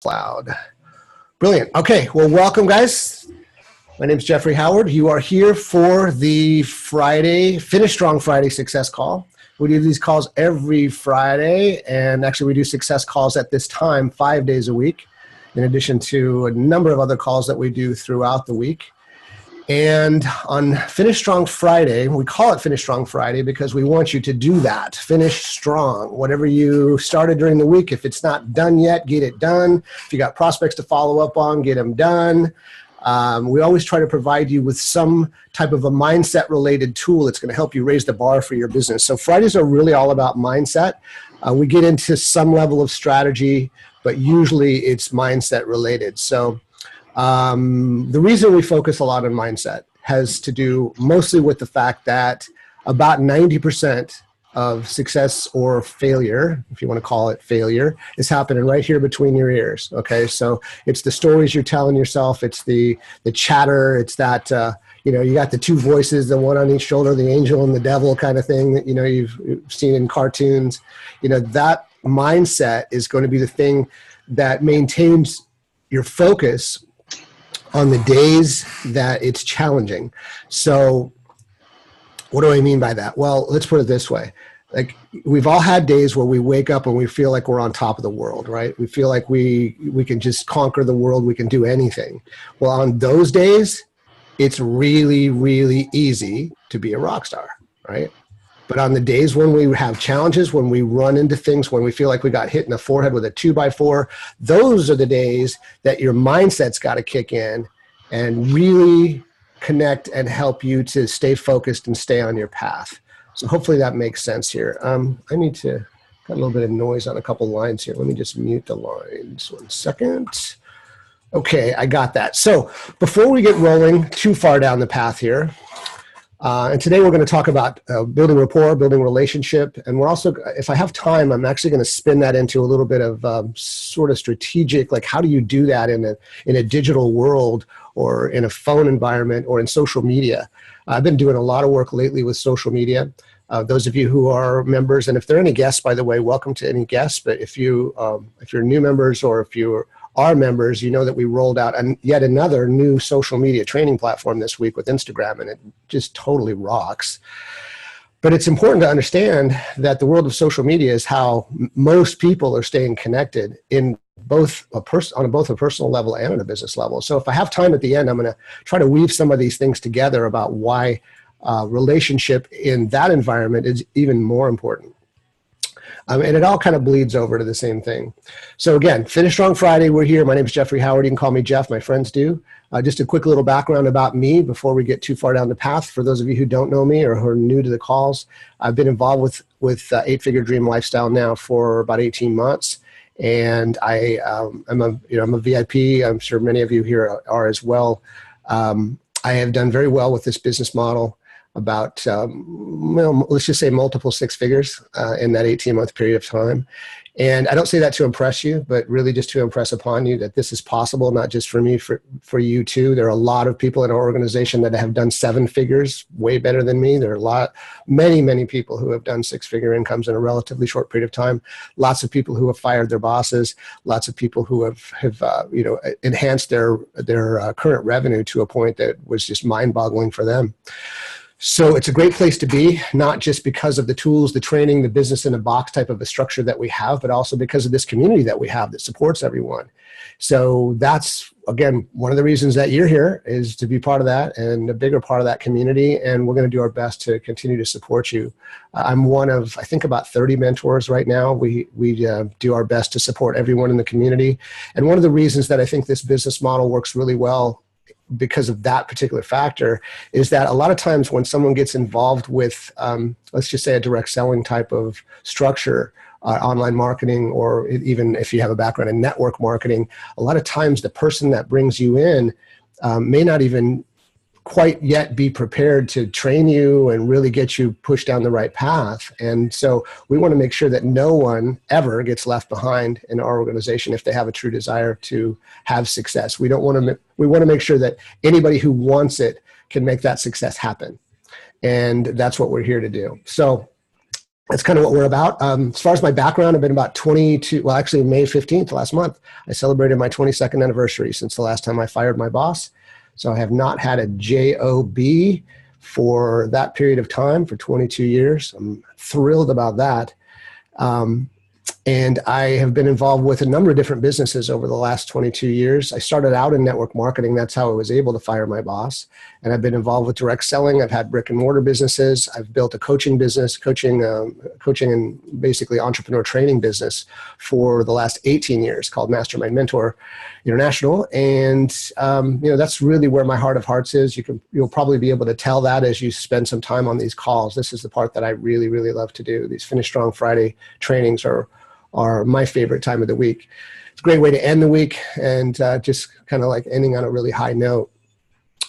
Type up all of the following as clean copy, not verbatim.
Loud. Brilliant. Okay, well, welcome, guys. My name is Jeffrey Howard. You are here for the Friday, Finish Strong Friday Success Call. We do these calls every Friday, and actually we do success calls at this time 5 days a week, in addition to a number of other calls that we do throughout the week. And on Finish Strong Friday, we call it Finish Strong Friday because we want you to do that. Finish strong. Whatever you started during the week, if it's not done yet, get it done. If you got prospects to follow up on, get them done. We always try to provide you with some type of a mindset-related tool that's going to help you raise the bar for your business. So Fridays are really all about mindset. We get into some level of strategy, but usually it's mindset-related. So the reason we focus a lot on mindset has to do mostly with the fact that about 90% of success or failure, if you want to call it failure, is happening right here between your ears. Okay, so it's the stories you're telling yourself, it's the chatter, it's that you got the two voices, the one on each shoulder, the angel and the devil kind of thing that you've seen in cartoons. That mindset is going to be the thing that maintains your focus on the days that it's challenging. So what do I mean by that? Well, let's put it this way. Like, we've all had days where we wake up and we feel like we're on top of the world, right? We feel like we can just conquer the world. We can do anything. Well, on those days, it's really, really easy to be a rock star, right? But on the days when we have challenges, when we run into things, when we feel like we got hit in the forehead with a 2x4, those are the days that your mindset's got to kick in and really connect and help you to stay focused and stay on your path. So hopefully that makes sense here. I need to got a little bit of noise on a couple lines here. Let me just mute the lines 1 second. Okay, I got that. So before we get rolling too far down the path here, and today we're going to talk about building rapport, building relationship, and we're also, if I have time, I'm actually going to spin that into a little bit of sort of strategic, like how do you do that in a digital world or in a phone environment or in social media. I've been doing a lot of work lately with social media. Those of you who are members, and if there are any guests, by the way, welcome to any guests. But if you're new members or if you are members, you know that we rolled out yet another new social media training platform this week with Instagram, and it just totally rocks. But it's important to understand that the world of social media is how most people are staying connected in both on both a personal level and on a business level. So if I have time at the end, I'm going to try to weave some of these things together about why relationship in that environment is even more important. And it all kind of bleeds over to the same thing. So again, Finish Strong Friday, we're here. My name is Jeffrey Howard. You can call me Jeff. My friends do. Just a quick little background about me before we get too far down the path. For those of you who don't know me or who are new to the calls, I've been involved with Eight-Figure Dream Lifestyle now for about 18 months. And I'm a VIP. I'm sure many of you here are as well. I have done very well with this business model. About, let's just say multiple six figures in that 18-month period of time. And I don't say that to impress you, but really just to impress upon you that this is possible, not just for me, for you too. There are a lot of people in our organization that have done 7 figures, way better than me. There are many people who have done 6-figure incomes in a relatively short period of time. Lots of people who have fired their bosses. Lots of people who have enhanced their current revenue to a point that was just mind-boggling for them. So it's a great place to be, not just because of the tools, the training, the business in a box type of a structure that we have, but also because of this community that we have that supports everyone. So that's, again, one of the reasons that you're here is to be part of that and a bigger part of that community. And we're going to do our best to continue to support you. I'm one of, I think, about 30 mentors right now. We do our best to support everyone in the community. And one of the reasons that I think this business model works really well because of that particular factor is that a lot of times when someone gets involved with, let's just say a direct selling type of structure, online marketing, or even if you have a background in network marketing, a lot of times the person that brings you in may not even quite yet be prepared to train you and really get you pushed down the right path. And so we want to make sure that no one ever gets left behind in our organization if they have a true desire to have success. We want to make sure that anybody who wants it can make that success happen. And that's what we're here to do. So that's kind of what we're about. As far as my background, I've been about 22, well, actually May 15th, last month, I celebrated my 22nd anniversary since the last time I fired my boss. So I have not had a job for that period of time, for 22 years. I'm thrilled about that. And I have been involved with a number of different businesses over the last 22 years. I started out in network marketing. That's how I was able to fire my boss. And I've been involved with direct selling. I've had brick and mortar businesses. I've built a coaching business, coaching and basically entrepreneur training business for the last 18 years called Mastermind Mentor International. And, that's really where my heart of hearts is. You'll probably be able to tell that as you spend some time on these calls. This is the part that I really, really love to do. These Finish Strong Friday trainings are my favorite time of the week. It's a great way to end the week and just kind of like ending on a really high note.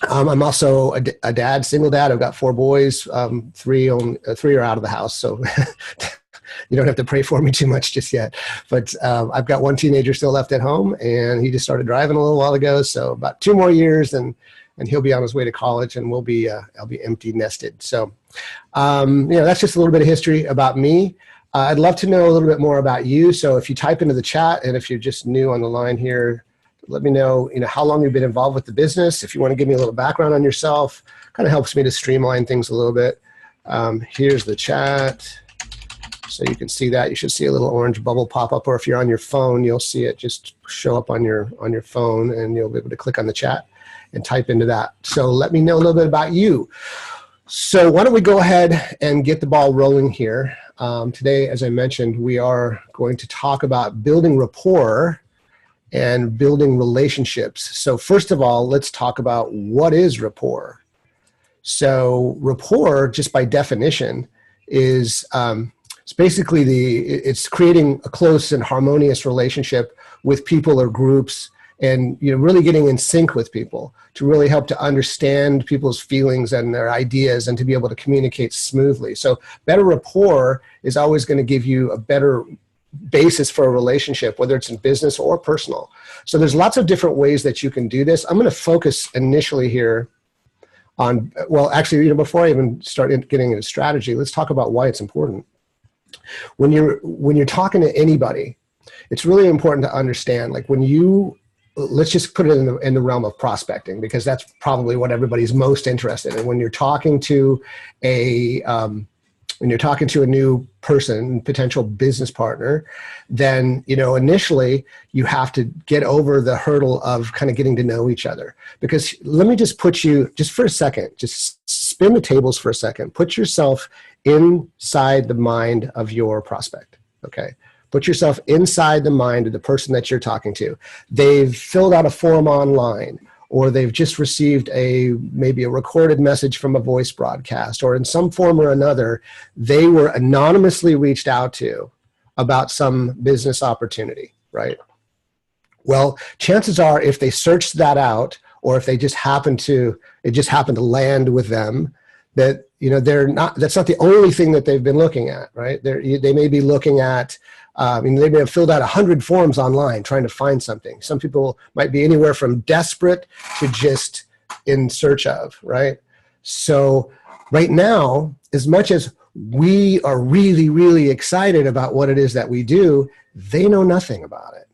I'm also a dad, single dad. I've got 4 boys. 3 are out of the house, so you don't have to pray for me too much just yet. But I've got 1 teenager still left at home, and he just started driving a little while ago. So about 2 more years, and he'll be on his way to college, and I'll be empty nested. So that's just a little bit of history about me. I'd love to know a little bit more about you. So if you type into the chat, and if you're just new on the line here, let me know, how long you've been involved with the business. If you want to give me a little background on yourself, kind of helps me to streamline things a little bit. Here's the chat. So you can see that. You should see a little orange bubble pop up, or if you're on your phone, you'll see it just show up on your phone, and you'll be able to click on the chat and type into that. So let me know a little bit about you. So why don't we go ahead and get the ball rolling here. Today, as I mentioned, we are going to talk about building rapport and building relationships. So first of all, let's talk about what is rapport. So rapport, just by definition, is it's basically it's creating a close and harmonious relationship with people or groups, and really getting in sync with people to really help to understand people's feelings and their ideas and to be able to communicate smoothly. So better rapport is always going to give you a better basis for a relationship, whether it's in business or personal. So there's lots of different ways that you can do this. I'm going to focus initially here on, well, actually, before I even start getting into strategy, let's talk about why it's important. When you're talking to anybody, it's really important to understand, like let's just put it in the realm of prospecting, because that's probably what everybody's most interested in. When you're talking to a new person, potential business partner, then initially you have to get over the hurdle of kind of getting to know each other. Because let me just put you, just for a second, just spin the tables for a second. Put yourself inside the mind of your prospect. Okay. Put yourself inside the mind of the person that you're talking to. They've filled out a form online, or they've just received maybe a recorded message from a voice broadcast, or in some form or another, they were anonymously reached out to about some business opportunity, right? Well, chances are, if they searched that out, or if they just happened to land with them, that that's not the only thing that they've been looking at, right? They may be looking at, they may have filled out 100 forms online trying to find something. Some people might be anywhere from desperate to just in search of, right? So right now, as much as we are really, really excited about what it is that we do, they know nothing about it.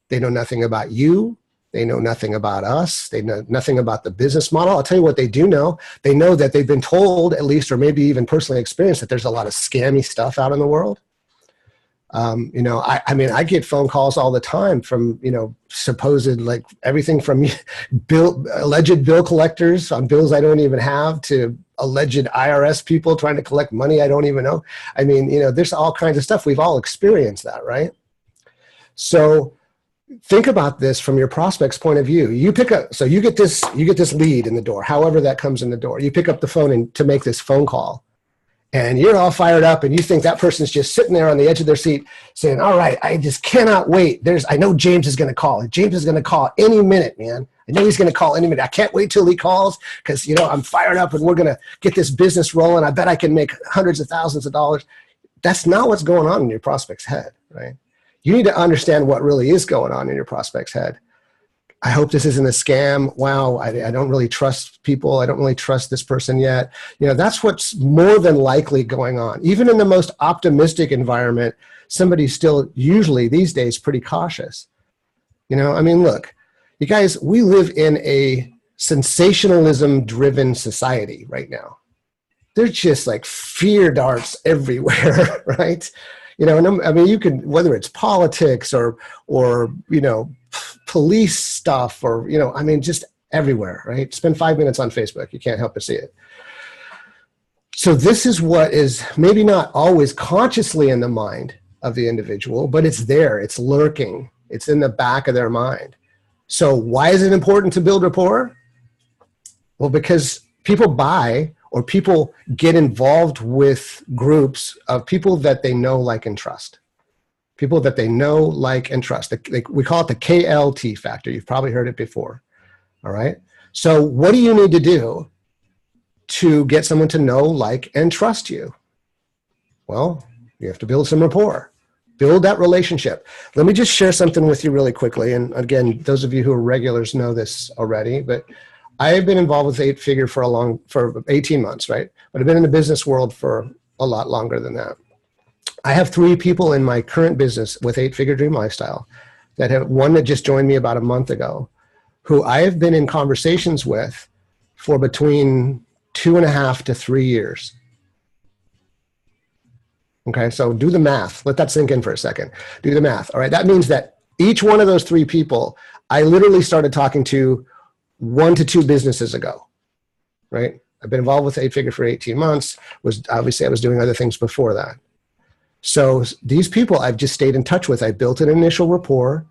They know nothing about you. They know nothing about us. They know nothing about the business model. I'll tell you what they do know. They know that they've been told, at least, or maybe even personally experienced, that there's a lot of scammy stuff out in the world. I get phone calls all the time from, supposed, like, everything from alleged bill collectors on bills I don't even have, to alleged IRS people trying to collect money I don't even know. There's all kinds of stuff. We've all experienced that, right? So think about this from your prospect's point of view. You get this lead in the door, however that comes in the door. You pick up the phone to make this phone call, and you're all fired up, and you think that person's just sitting there on the edge of their seat saying, all right, I just cannot wait. I know James is going to call. James is going to call any minute, man. I know he's going to call any minute. I can't wait till he calls, because, I'm fired up, and we're going to get this business rolling. I bet I can make hundreds of thousands of dollars. That's not what's going on in your prospect's head, right? You need to understand what really is going on in your prospect's head. I hope this isn't a scam. Wow, I don't really trust people. I don't really trust this person yet. That's what's more than likely going on. Even in the most optimistic environment, somebody's still usually these days pretty cautious. Look, you guys, we live in a sensationalism-driven society right now. There's just like fear darts everywhere, right? You can, whether it's politics or police stuff or, just everywhere, right? Spend 5 minutes on Facebook. You can't help but see it. So this is what is maybe not always consciously in the mind of the individual, but it's there. It's lurking. It's in the back of their mind. So why is it important to build rapport? Well, because people buy or people get involved with groups of people that they know, like, and trust. People that they know, like, and trust. We call it the KLT factor. You've probably heard it before. All right. So what do you need to do to get someone to know, like, and trust you? Well, you have to build some rapport. Build that relationship. Let me just share something with you really quickly. And again, those of you who are regulars know this already, but I've been involved with 8-figure for 18 months, right? But I've been in the business world for a lot longer than that. I have 3 people in my current business with 8-figure dream lifestyle that have, one that just joined me about a month ago, who I have been in conversations with for between 2.5 to 3 years. Okay, so do the math. Let that sink in for a second. Do the math. All right, that means that each one of those 3 people, I literally started talking to 1 to 2 businesses ago, right? I've been involved with 8-figure for 18 months. Obviously I was doing other things before that. So these people I've just stayed in touch with. I built an initial rapport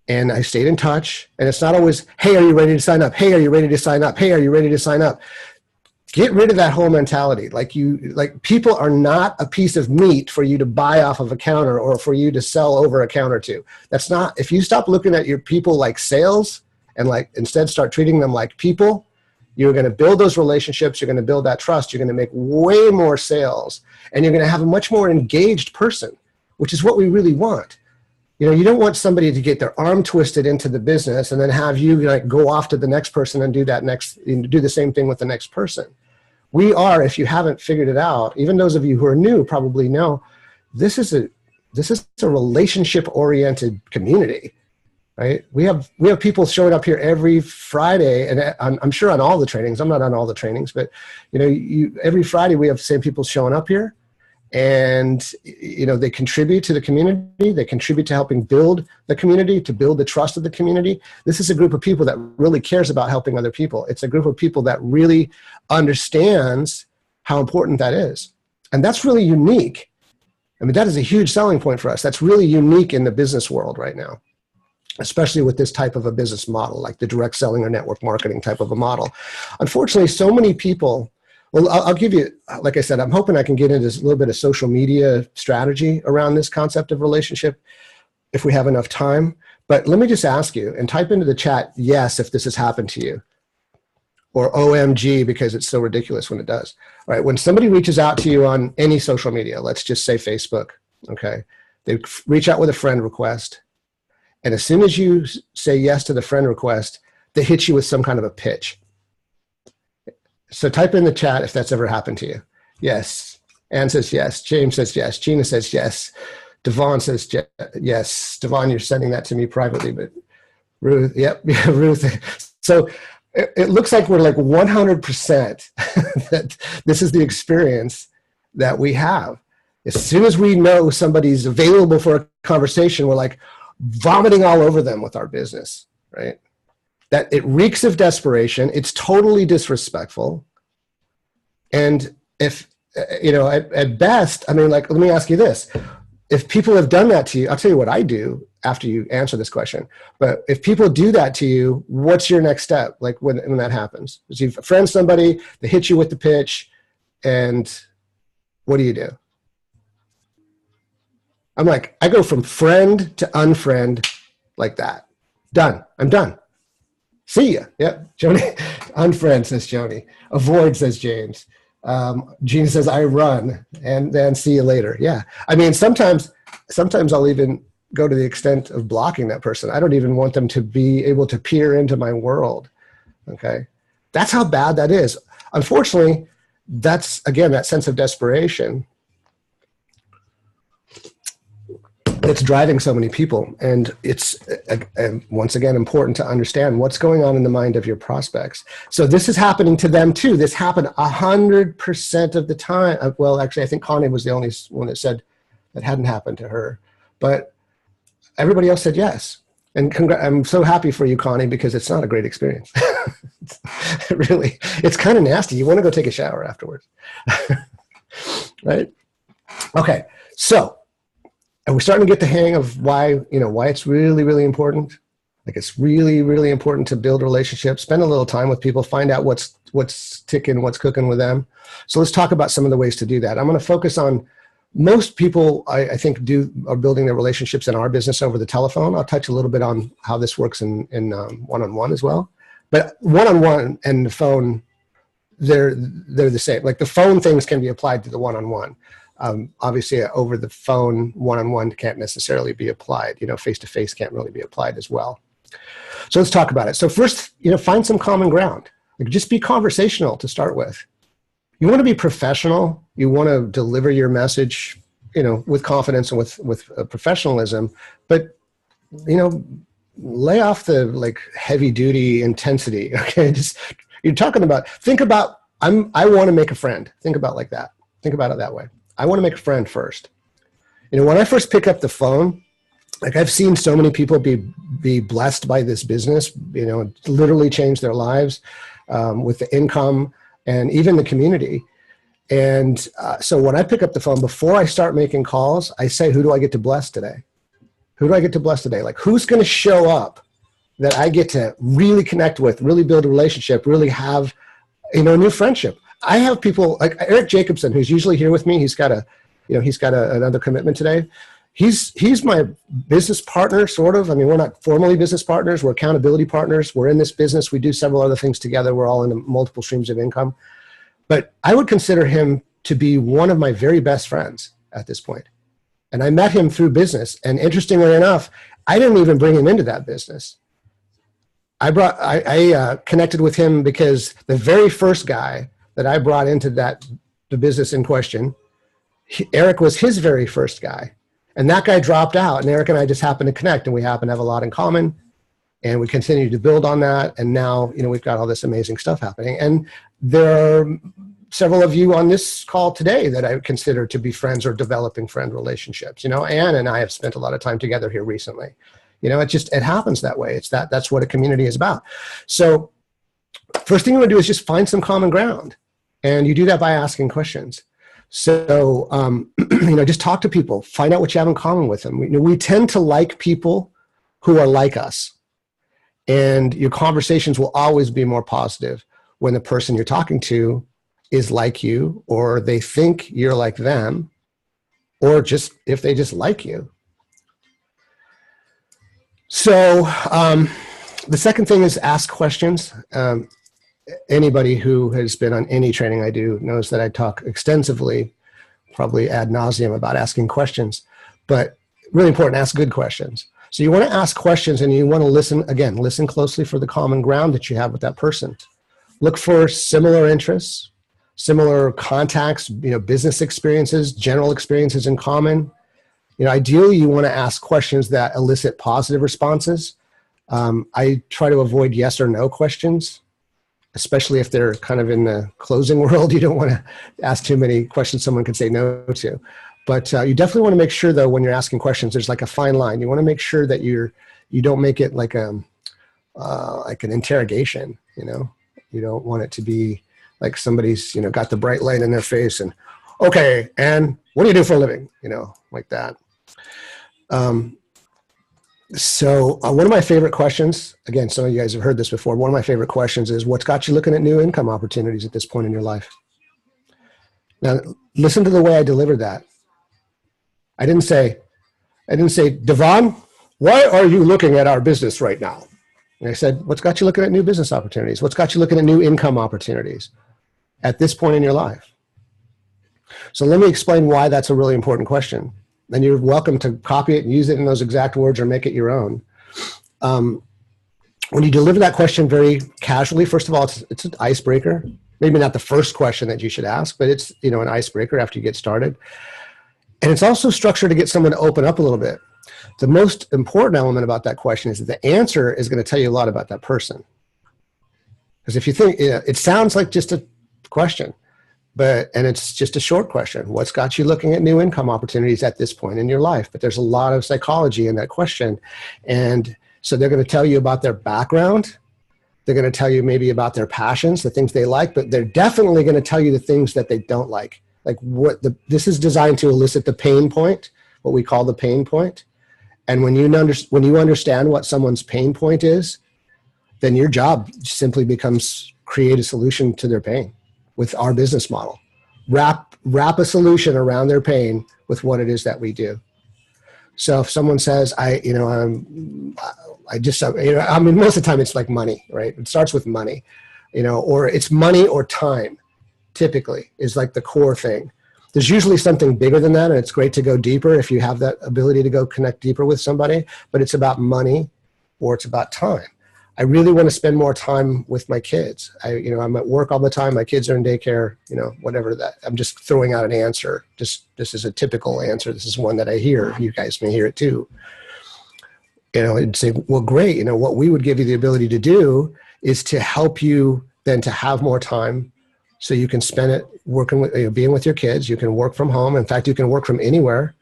and I stayed in touch. And it's not always, hey, are you ready to sign up? Hey, are you ready to sign up? Hey, are you ready to sign up? Get rid of that whole mentality. Like people are not a piece of meat for you to buy off of a counter or for you to sell over a counter to. That's not, if you stop looking at your people like sales and instead start treating them like people, you're going to build those relationships. You're going to build that trust. You're going to make way more sales and you're going to have a much more engaged person, which is what we really want. You don't want somebody to get their arm twisted into the business and then have you go off to the next person and do the same thing with the next person. We are, if you haven't figured it out, even those of you who are new probably know, this is a relationship-oriented community, right? We have people showing up here every Friday, and I'm sure on all the trainings. I'm not on all the trainings, but every Friday we have the same people showing up here, and they contribute to the community. They contribute to helping build the community, to build the trust of the community. This is a group of people that really cares about helping other people. It's a group of people that really understands how important that is. And that's really unique. I mean, that is a huge selling point for us. That's really unique in the business world right now, especially with this type of a business model, like the direct selling or network marketing type of a model. Unfortunately, so many people, well, I'll give you, like I said, I'm hoping I can get into a little bit of social media strategy around this concept of relationship if we have enough time. But let me just ask you, and type into the chat, yes, if this has happened to you, or OMG, because it's so ridiculous when it does. All right, when somebody reaches out to you on any social media, let's just say Facebook, okay? They reach out with a friend request, and as soon as you say yes to the friend request, they hit you with some kind of a pitch. So type in the chat if that's ever happened to you. Yes. Ann says yes. James says yes. Gina says yes. Devon says yes. Devon, you're sending that to me privately, but Ruth, yep, yeah, Ruth. So it looks like we're like 100% that this is the experience that we have. As soon as we know somebody's available for a conversation, we're like vomiting all over them with our business, right? That it reeks of desperation. It's totally disrespectful. And if, at best, I mean, let me ask you this. If people have done that to you, I'll tell you what I do after you answer this question. But if people do that to you, what's your next step? Like when that happens? Is you friend somebody, they hit you with the pitch, and what do? I'm like, I go from friend to unfriend like that. Done. I'm done. See ya. Yep. Joni, unfriend, says Joni. Avoid, says James. Gina says, I run, and then see you later. Yeah. I mean, sometimes I'll even, go to the extent of blocking that person. I don't even want them to be able to peer into my world. Okay. That's how bad that is. Unfortunately, that's, again, that sense of desperation that's driving so many people. And it's, once again, important to understand what's going on in the mind of your prospects. So this is happening to them too. This happened 100% of the time. Well, actually, I think Connie was the only one that said that hadn't happened to her. But everybody else said yes. And I'm so happy for you, Connie, because it's not a great experience. Really, it's kind of nasty. You want to go take a shower afterwards. Right? Okay, so are we starting to get the hang of why it's really, really important? Like, it's really, really important to build relationships, spend a little time with people, find out what's ticking, what's cooking with them. So let's talk about some of the ways to do that. I'm going to focus on most people, I think, are building their relationships in our business over the telephone. I'll touch a little bit on how this works in one-on-one as well. But one-on-one and the phone, they're the same. Like, the phone things can be applied to the one-on-one. Obviously, over the phone, one-on-one can't necessarily be applied. Face-to-face can't really be applied as well. So let's talk about it. So first, find some common ground. Like, just be conversational to start with. You want to be professional. You want to deliver your message, with confidence and with professionalism. But, lay off the heavy duty intensity. Okay, you're talking about. Think about. I want to make a friend. Think about like that. Think about it that way. I want to make a friend first. When I first pick up the phone, I've seen so many people be blessed by this business. Literally change their lives with the income and even the community. And so when I pick up the phone, before I start making calls, I say, who do I get to bless today? Who do I get to bless today? Like, who's going to show up that I get to really connect with, really build a relationship, really have, a new friendship? I have people like Eric Jacobson, who's usually here with me. He's got another commitment today. He's my business partner, sort of. I mean, we're not formally business partners. We're accountability partners. We're in this business. We do several other things together. We're all in multiple streams of income. But I would consider him to be one of my very best friends at this point. And I met him through business. And interestingly enough, I didn't even bring him into that business. I connected with him because the very first guy that I brought into the business in question, Eric was his very first guy. And that guy dropped out, and Eric and I just happened to connect, and we happen to have a lot in common, and we continue to build on that. And now, we've got all this amazing stuff happening. And there are several of you on this call today that I would consider to be friends or developing friend relationships. Ann and I have spent a lot of time together here recently. It happens that way. That's what a community is about. So first thing you want to do is just find some common ground. And you do that by asking questions. So, just talk to people, find out what you have in common with them. We tend to like people who are like us. And your conversations will always be more positive when the person you're talking to is like you, or they think you're like them, or just if they just like you. So the second thing is ask questions. Anybody who has been on any training I do knows that I talk extensively, probably ad nauseum, about asking questions, but really important, ask good questions. So you want to ask questions, and you want to listen closely for the common ground that you have with that person. Look for similar interests, similar contacts, business experiences, general experiences in common. Ideally, you want to ask questions that elicit positive responses. I try to avoid yes or no questions, especially if they're kind of in the closing world. You don't want to ask too many questions someone could say no to. But you definitely want to make sure, though, when you're asking questions, there's like a fine line. You want to make sure that you don't make it like an interrogation. You don't want it to be like somebody's got the bright light in their face and, okay, and what do you do for a living? Like that. So one of my favorite questions, again, some of you guys have heard this before. One of my favorite questions is, what's got you looking at new income opportunities at this point in your life? Now, listen to the way I delivered that. I didn't say, Devon, why are you looking at our business right now? And I said, what's got you looking at new business opportunities? What's got you looking at new income opportunities at this point in your life? So let me explain why that's a really important question. And you're welcome to copy it and use it in those exact words or make it your own. When you deliver that question very casually, first of all, it's an icebreaker. Maybe not the first question that you should ask, but it's, you know, an icebreaker after you get started. And it's also structured to get someone to open up a little bit. The most important element about that question is that the answer is going to tell you a lot about that person. Because if you think, it sounds like just a question, and it's just a short question. What's got you looking at new income opportunities at this point in your life? But there's a lot of psychology in that question. And so they're going to tell you about their background. They're going to tell you maybe about their passions, the things they like, but they're definitely going to tell you the things that they don't like. Like this is designed to elicit the pain point, what we call the pain point. And when you understand what someone's pain point is, then your job simply becomes create a solution to their pain with our business model. Wrap a solution around their pain with what it is that we do. So if someone says, I mean, most of the time it's like money, right? It starts with money, or it's money or time, typically is like the core thing. There's usually something bigger than that, and it's great to go deeper if you have that ability to go connect deeper with somebody, but it's about money or it's about time. I really want to spend more time with my kids. I'm at work all the time. My kids are in daycare, whatever that. I'm just throwing out an answer. This is a typical answer. This is one that I hear. You guys may hear it too. And say, well, great. What we would give you the ability to do is to help you then to have more time so you can spend it working with, being with your kids. You can work from home. In fact, you can work from anywhere.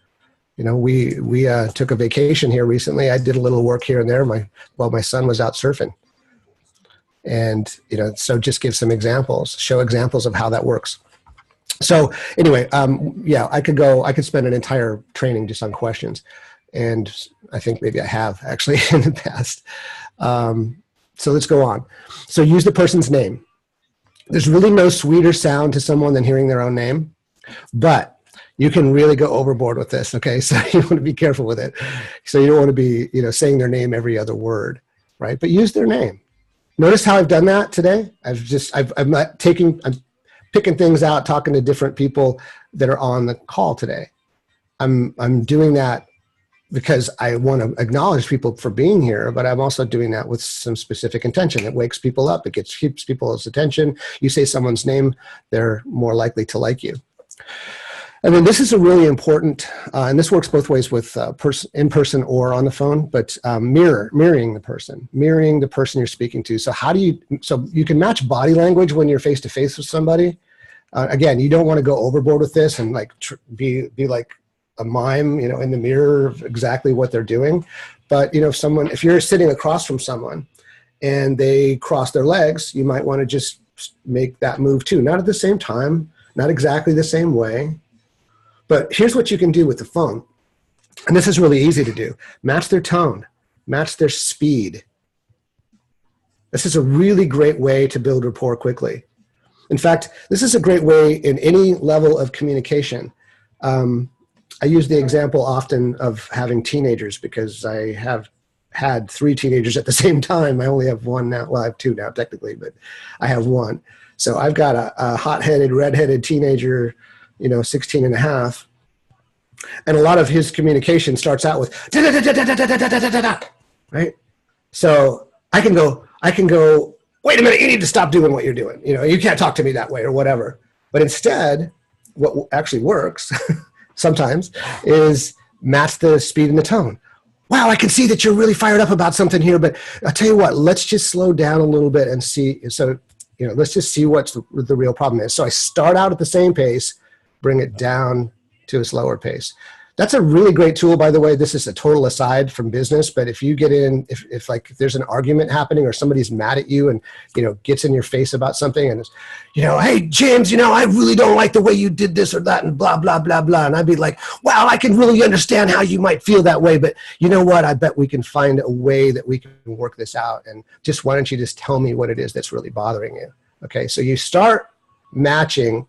We took a vacation here recently. I did a little work here and there. My son was out surfing, and so just give some examples, show examples of how that works. So anyway, I could spend an entire training just on questions, and I think maybe I have actually in the past. So let's go on. So use the person's name. There's really no sweeter sound to someone than hearing their own name, but you can really go overboard with this, okay? So you want to be careful with it. So you don't want to be, saying their name every other word, right? But use their name. Notice how I've done that today? I'm picking things out, talking to different people that are on the call today. I'm doing that because I want to acknowledge people for being here, but I'm also doing that with some specific intention. It wakes people up. It keeps people's attention. You say someone's name, they're more likely to like you. And then this is a really important, and this works both ways with in person or on the phone, but mirroring the person you're speaking to. So so you can match body language when you're face to face with somebody. Again, you don't want to go overboard with this and like be like a mime, in the mirror of exactly what they're doing. But if you're sitting across from someone and they cross their legs, you might want to just make that move too. Not at the same time, not exactly the same way. But here's what you can do with the phone. And this is really easy to do. Match their tone, match their speed. This is a really great way to build rapport quickly. In fact, this is a great way in any level of communication. I use the example often of having teenagers because I have had 3 teenagers at the same time. I only have one now. Well, I have 2 now technically, but I have one. So I've got a hot-headed, red-headed teenager, 16 and a half. And a lot of his communication starts out with right? So I can go, wait a minute, you need to stop doing what you're doing. You can't talk to me that way or whatever. But instead, what actually works sometimes is match the speed and the tone. Wow, I can see that you're really fired up about something here, but I'll tell you what, let's just slow down a little bit and see. So, let's just see what the real problem is. So I start out at the same pace, bring it down to a slower pace. That's a really great tool, by the way. This is a total aside from business, but if you get in, if there's an argument happening or somebody's mad at you and, gets in your face about something and it's, hey, James, I really don't like the way you did this or that and blah, blah, blah, blah. And I'd be like, wow, I can really understand how you might feel that way, but you know what? I bet we can find a way that we can work this out. And why don't you just tell me what it is that's really bothering you? Okay. So you start matching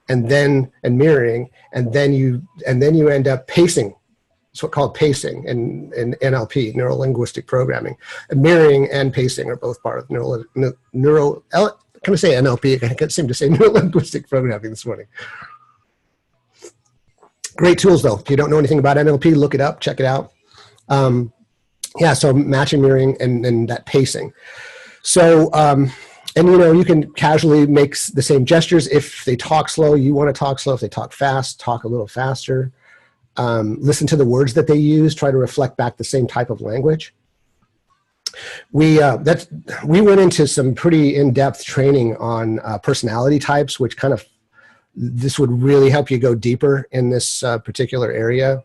and mirroring, and then you end up pacing. It's what's called pacing in NLP, neuro-linguistic programming. And mirroring and pacing are both part of can I say NLP? I can't seem to say neuro-linguistic programming this morning. Great tools, though. If you don't know anything about NLP, look it up, check it out. Yeah, so matching, mirroring, and that pacing. So, and you can casually make the same gestures. If they talk slow, you want to talk slow. If they talk fast, talk a little faster. Listen to the words that they use. Try to reflect back the same type of language. We went into some pretty in-depth training on personality types, which this would really help you go deeper in this particular area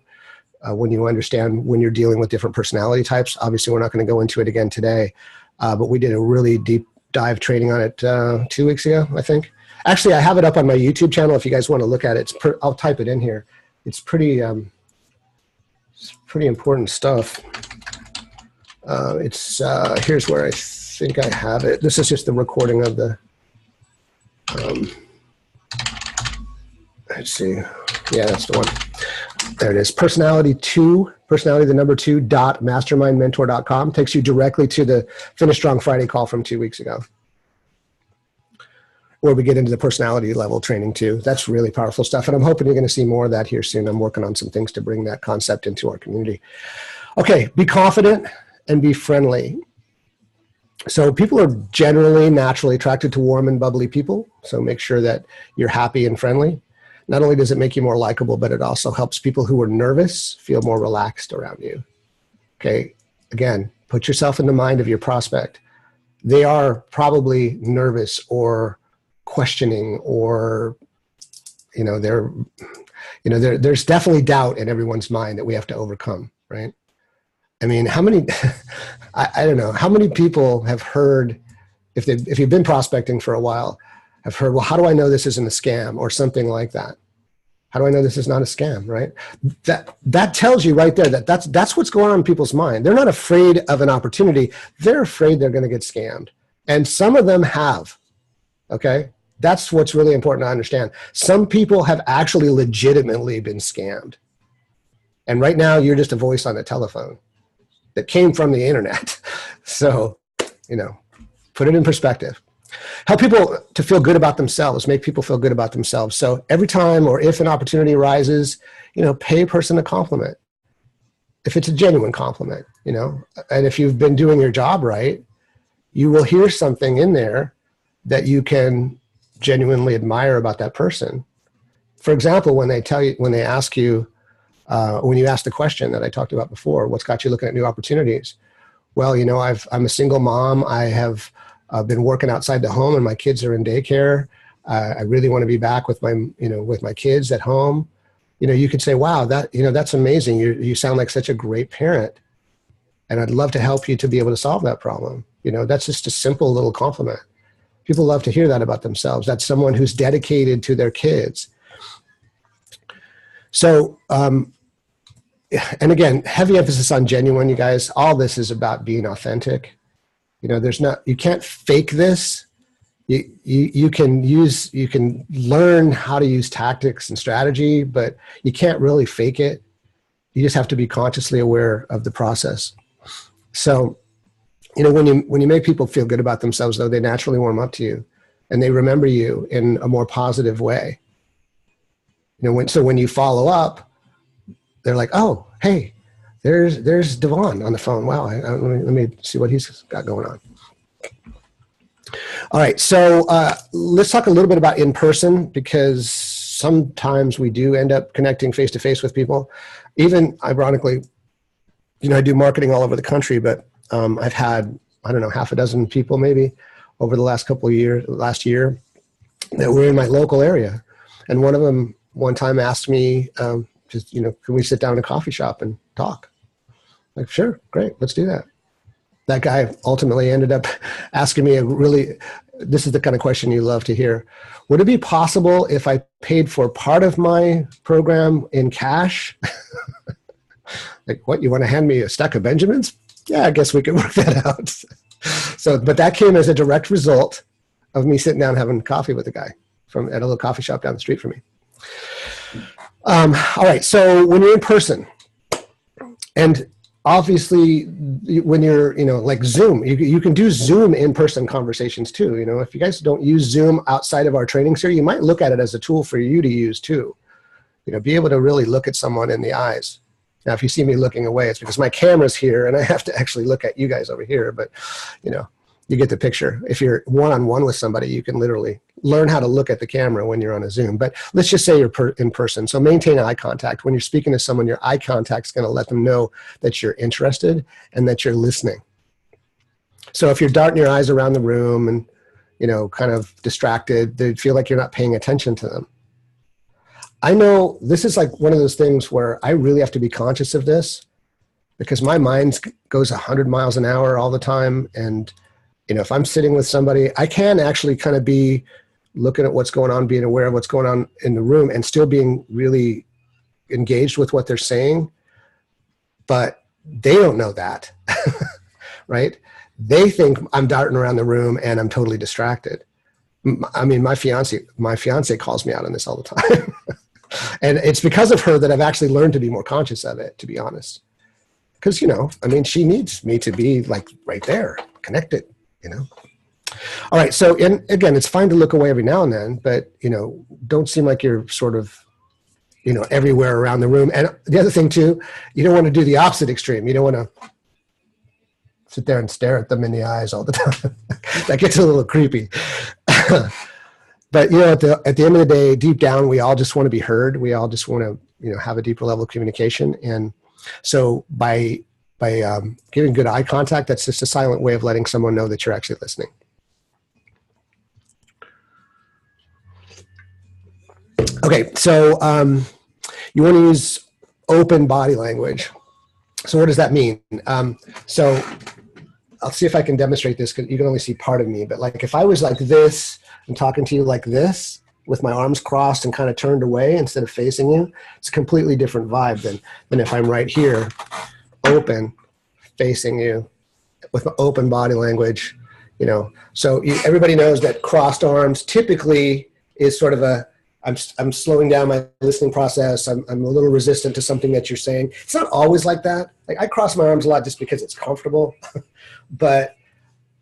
when you understand when you're dealing with different personality types. Obviously, we're not going to go into it again today, but we did a really deep dive training on it 2 weeks ago, I think. Actually, I have it up on my YouTube channel if you guys want to look at it. I'll type it in here. It's pretty important stuff. Here's where I think I have it. This is just the recording of the, let's see. Yeah, that's the one. There it is. Personality the number 2 .mastermindmentor.com takes you directly to the Finish Strong Friday call from 2 weeks ago, where we get into the personality level training too. That's really powerful stuff. And I'm hoping you're going to see more of that here soon. I'm working on some things to bring that concept into our community. Okay. Be confident and be friendly. So people are generally naturally attracted to warm and bubbly people. So make sure that you're happy and friendly. Not only does it make you more likable, but it also helps people who are nervous feel more relaxed around you. Okay. Again, put yourself in the mind of your prospect. They are probably nervous or questioning, or there's definitely doubt in everyone's mind that we have to overcome, right? I mean, how many I don't know how many people have heard, if you've been prospecting for a while, have heard, well, how do I know this isn't a scam or something like that? How do I know this is not a scam, right? That tells you right there that's what's going on in people's mind. They're not afraid of an opportunity. They're afraid they're going to get scammed. And some of them have, okay? That's what's really important to understand. Some people have actually legitimately been scammed. And right now you're just a voice on the telephone that came from the internet. So, put it in perspective. Help people to feel good about themselves, make people feel good about themselves. So every time or if an opportunity arises, pay a person a compliment. If it's a genuine compliment, and if you've been doing your job right, you will hear something in there that you can genuinely admire about that person. For example, when they ask you, when you ask the question that I talked about before, what's got you looking at new opportunities? Well, I'm a single mom. I have been working outside the home and my kids are in daycare. I really want to be back with my kids at home. You could say, wow, that's amazing. You sound like such a great parent. And I'd love to help you to be able to solve that problem. That's just a simple little compliment. People love to hear that about themselves. That's someone who's dedicated to their kids. So, and again, heavy emphasis on genuine, you guys. All this is about being authentic. You can't fake this. You can learn how to use tactics and strategy, but you can't really fake it. You just have to be consciously aware of the process. So, when you make people feel good about themselves, though, they naturally warm up to you and they remember you in a more positive way. When you follow up, they're like, oh, hey, there's Devon on the phone. Wow. Let me see what he's got going on. All right. So let's talk a little bit about in person, because sometimes we do end up connecting face-to-face with people. Even ironically, I do marketing all over the country, but I've had, half a dozen people maybe over the last last year that were in my local area. And one of them one time asked me, can we sit down in a coffee shop and talk? Like, sure, great, let's do that. That guy ultimately ended up asking me this is the kind of question you love to hear. Would it be possible if I paid for part of my program in cash? Like, what, you want to hand me a stack of Benjamins? Yeah, I guess we could work that out. So, but that came as a direct result of me sitting down and having coffee with a guy at a little coffee shop down the street from me. All right, so when you're in person, and obviously when you're, like Zoom, you can do Zoom in-person conversations too. If you guys don't use Zoom outside of our trainings here, you might look at it as a tool for you to use too. Be able to really look at someone in the eyes. Now, if you see me looking away, it's because my camera's here and I have to actually look at you guys over here. But, you get the picture. If you're one-on-one with somebody, you can literally learn how to look at the camera when you're on a Zoom. But let's just say you're in person. So maintain eye contact. When you're speaking to someone, your eye contact is going to let them know that you're interested and that you're listening. So if you're darting your eyes around the room and, kind of distracted, they feel like you're not paying attention to them. I know this is like one of those things where I really have to be conscious of this because my mind goes 100 miles an hour all the time. And, if I'm sitting with somebody, I can actually kind of be looking at what's going on, being aware of what's going on in the room and still being really engaged with what they're saying. But they don't know that, right? They think I'm darting around the room and I'm totally distracted. I mean, my fiance calls me out on this all the time. And it's because of her that I've actually learned to be more conscious of it, to be honest. Because, she needs me to be like right there, connected, All right. So, and again, it's fine to look away every now and then, but, don't seem like you're sort of, everywhere around the room. And the other thing too, you don't want to do the opposite extreme. You don't want to sit there and stare at them in the eyes all the time. That gets a little creepy. But, at the end of the day, deep down, we all just want to be heard. We all just want to, have a deeper level of communication. And so by giving good eye contact, that's just a silent way of letting someone know that you're actually listening. Okay, so you want to use open body language. So what does that mean? So I'll see if I can demonstrate this because you can only see part of me. But like if I was like this and talking to you like this with my arms crossed and kind of turned away instead of facing you, it's a completely different vibe than if I'm right here, open, facing you with open body language. So everybody knows that crossed arms typically is sort of I'm slowing down my listening process. I'm a little resistant to something that you're saying. It's not always like that. Like I cross my arms a lot just because it's comfortable. But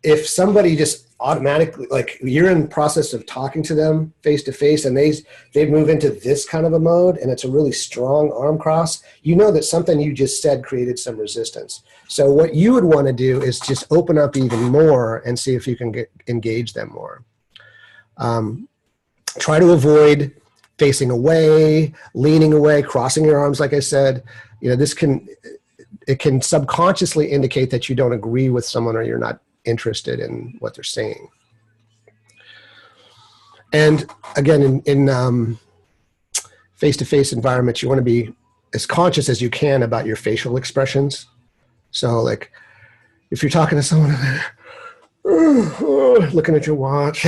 if somebody just automatically, like you're in the process of talking to them face to face and they move into this kind of a mode and it's a really strong arm cross, that something you just said created some resistance. So what you would want to do is just open up even more and see if you can engage them more. Try to avoid facing away, leaning away, crossing your arms. Like I said, it can subconsciously indicate that you don't agree with someone or you're not interested in what they're saying. And again, in face-to-face environments, you want to be as conscious as you can about your facial expressions. So like if you're talking to someone looking at your watch,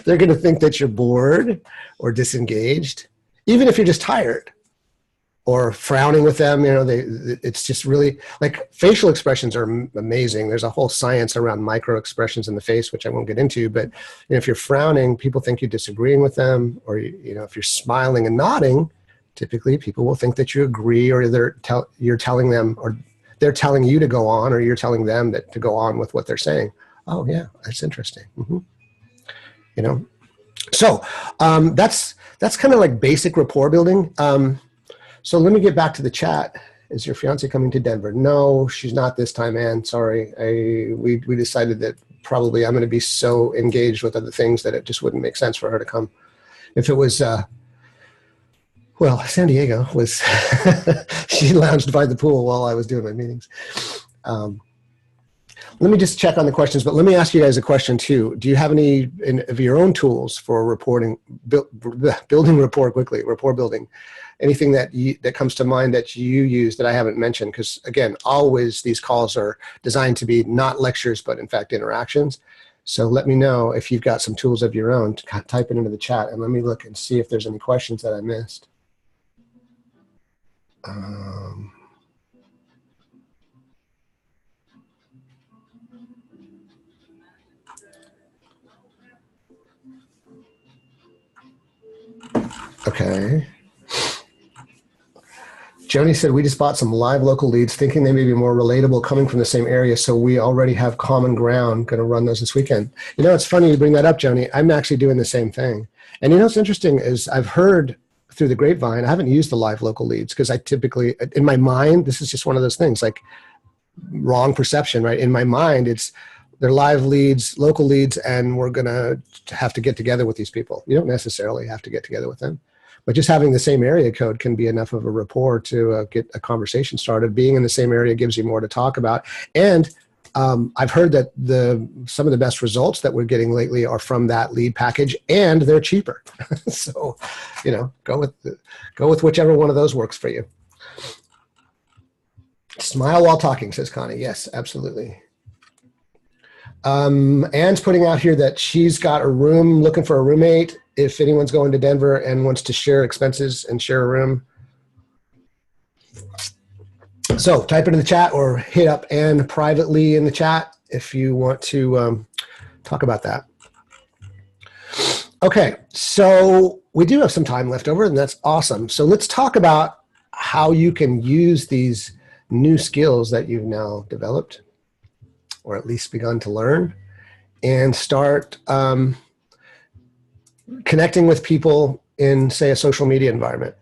they're going to think that you're bored or disengaged, even if you're just tired or frowning with them. It's just really like facial expressions are amazing. There's a whole science around micro expressions in the face, which I won't get into, but if you're frowning, people think you're disagreeing with them, or, if you're smiling and nodding, typically people will think that you agree, or you're telling them, or they're telling you to go on, or you're telling them to go on with what they're saying. Oh yeah, that's interesting. Mm-hmm. So that's kind of like basic rapport building. So let me get back to the chat. Is your fiance coming to Denver? No, she's not this time, Ann. Sorry. We decided that probably I'm going to be so engaged with other things that it just wouldn't make sense for her to come. If it was, San Diego was, she lounged by the pool while I was doing my meetings. Let me just check on the questions, but let me ask you guys a question too. Do you have any of your own tools for building rapport quickly, rapport building? Anything that comes to mind that you use that I haven't mentioned? Because again, always these calls are designed to be not lectures, but in fact interactions. So let me know if you've got some tools of your own. Type it into the chat and let me look and see if there's any questions that I missed. Okay. Joni said, we just bought some live local leads thinking they may be more relatable coming from the same area. So we already have common ground, going to run those this weekend. It's funny you bring that up, Joni. I'm actually doing the same thing. And what's interesting is I've heard through the grapevine. I haven't used the live local leads because I typically, in my mind, this is just one of those things, like wrong perception, right? In my mind, they're live leads, local leads, and we're going to have to get together with these people. You don't necessarily have to get together with them, but just having the same area code can be enough of a rapport to get a conversation started. Being in the same area gives you more to talk about. And I've heard that some of the best results that we're getting lately are from that lead package, and they're cheaper. So, go with whichever one of those works for you. Smile while talking, says Connie. Yes, absolutely. Anne's putting out here that she's got a room, looking for a roommate if anyone's going to Denver and wants to share expenses and share a room. So type it in the chat or hit up Anne privately in the chat if you want to talk about that. Okay, so we do have some time left over, and that's awesome. So let's talk about how you can use these new skills that you've now developed, or at least begun to learn, and start connecting with people in, say, a social media environment.